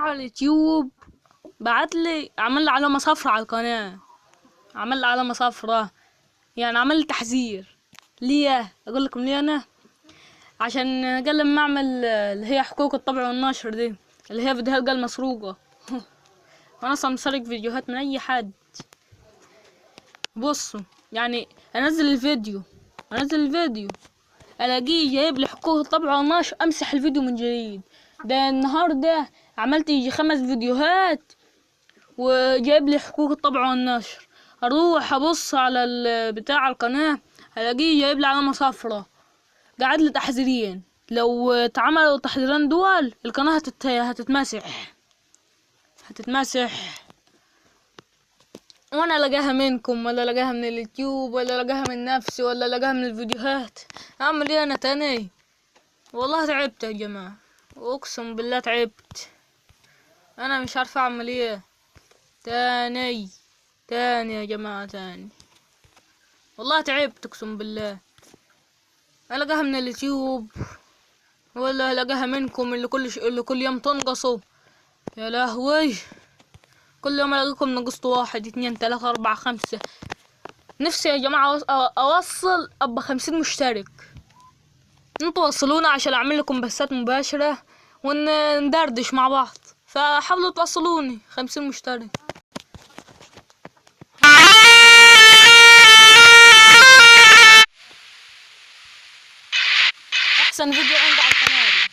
على اليوتيوب بعتلي عمل لي علامة صفرا على القناة، عمل لي علامة صفرا، يعني عمل لي تحذير. ليه؟ اقول لكم ليه انا؟ عشان قال لما اعمل اللي هي حقوق الطبع والنشر دي، اللي هي فيديوهات قال مسروقة. وانا اصلا مسرق فيديوهات من اي حد. بصوا، يعني انزل الفيديو الاقيه جايب لي حقوق الطبع والنشر، امسح الفيديو من جديد. ده النهارده عملت يجي 5 فيديوهات وجايب لي حقوق الطبع والنشر. اروح ابص على بتاع القناة الاقيه جايب لي علامة صفرا، قاعد لي تحذيرين. لو اتعملوا التحذيرين دول القناة هتتمسح. وانا لقاها منكم ولا لقاها من اليوتيوب ولا لقاها من نفسي ولا لقاها من الفيديوهات؟ اعمل ايه انا تاني؟ والله تعبت يا جماعة، اقسم بالله تعبت. انا مش عارفه اعمل ايه تاني يا جماعة تاني. والله تعبت اقسم بالله. القاها من اليوتيوب ولا لقاها منكم اللي كل يوم تنقصوا؟ يا لهوي، كل يوم الاقيكم نقصتوا 1 2 3 4 5. نفسي يا جماعة اوصل ابقى 50 مشترك. انتوا وصلونا عشان اعمل لكم بثات مباشرة وندردش مع بعض، فحاولوا توصلوني 50 مشترك. احسن فيديو عندي على القناة دي.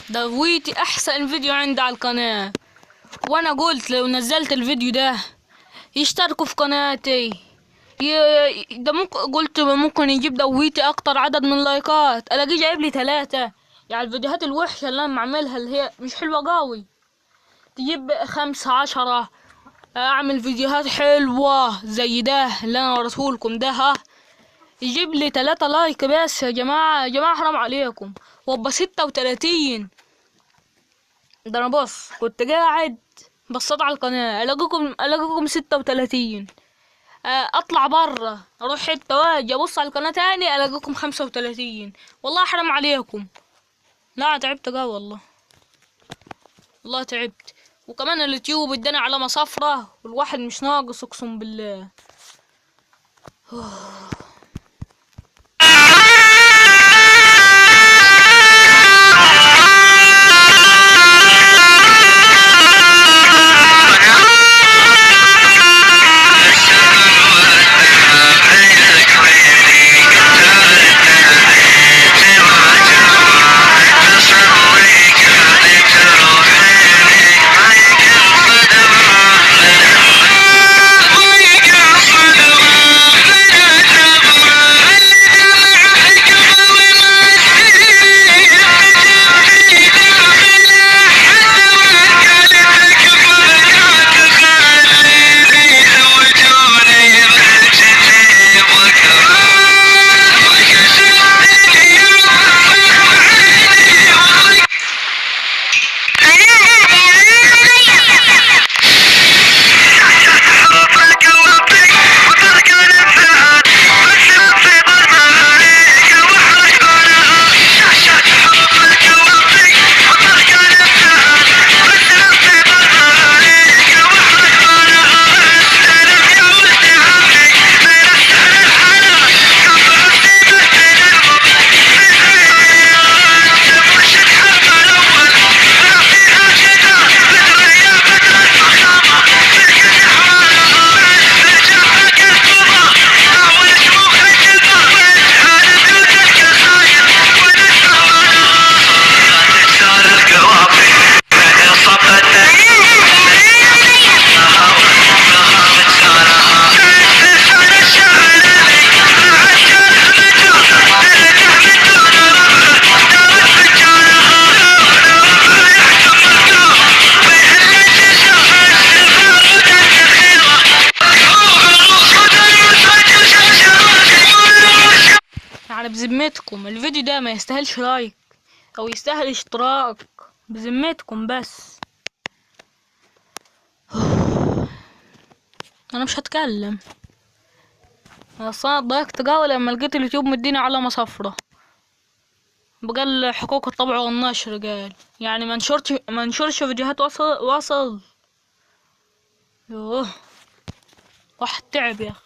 دويتي احسن فيديو عندي على القناة، وانا قلت لو نزلت الفيديو ده يشتركوا في قناتي. ده قلت ممكن يجيب دويتي اكتر عدد من لايكات، الاقيه جايب لي 3. يعني الفيديوهات الوحشة اللي انا بعملها اللي هي مش حلوة قوي تجيب 5 10. اعمل فيديوهات حلوة زي ده اللي انا وريتهولكم ده، ها، يجيب لي 3 لايك بس. يا جماعة حرام عليكم، وابقى 36. ده انا بص كنت قاعد بصيت على القناة الاقيكم 36. اطلع برا اروح حتة واجي ابص على القناة تاني الاقيكم 35. والله حرام عليكم. لا تعبت قوي والله تعبت. وكمان اليوتيوب اداني علامة صفرة والواحد مش ناقص اقسم بالله. يعني بذمتكم الفيديو ده ما يستاهلش لايك او يستاهل اشتراك؟ بذمتكم بس. انا مش هتكلم اصلا، ضيقت جولة لما لقيت اليوتيوب مديني علامة صفرة، بقال حقوق الطبع والنشر، قال يعني منشرش فيديوهات وصل. يوه، واحد تعب يا اخي.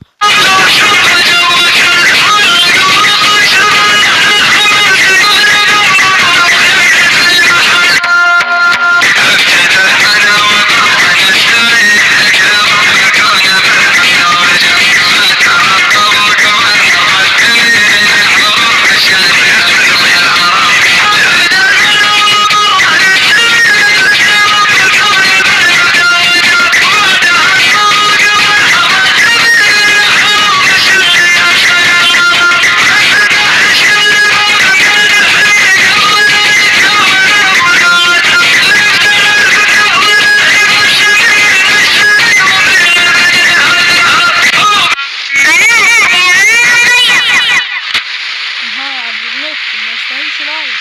ما يستاهلش لايك.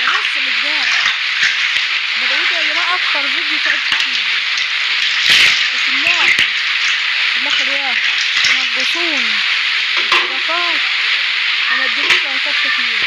بص للجاه بدأت اجراء اكتر فيديو تعبت فيه، بس في الاخر يا تنغصوني اشتراكات وما ادونيش لايكات كتير.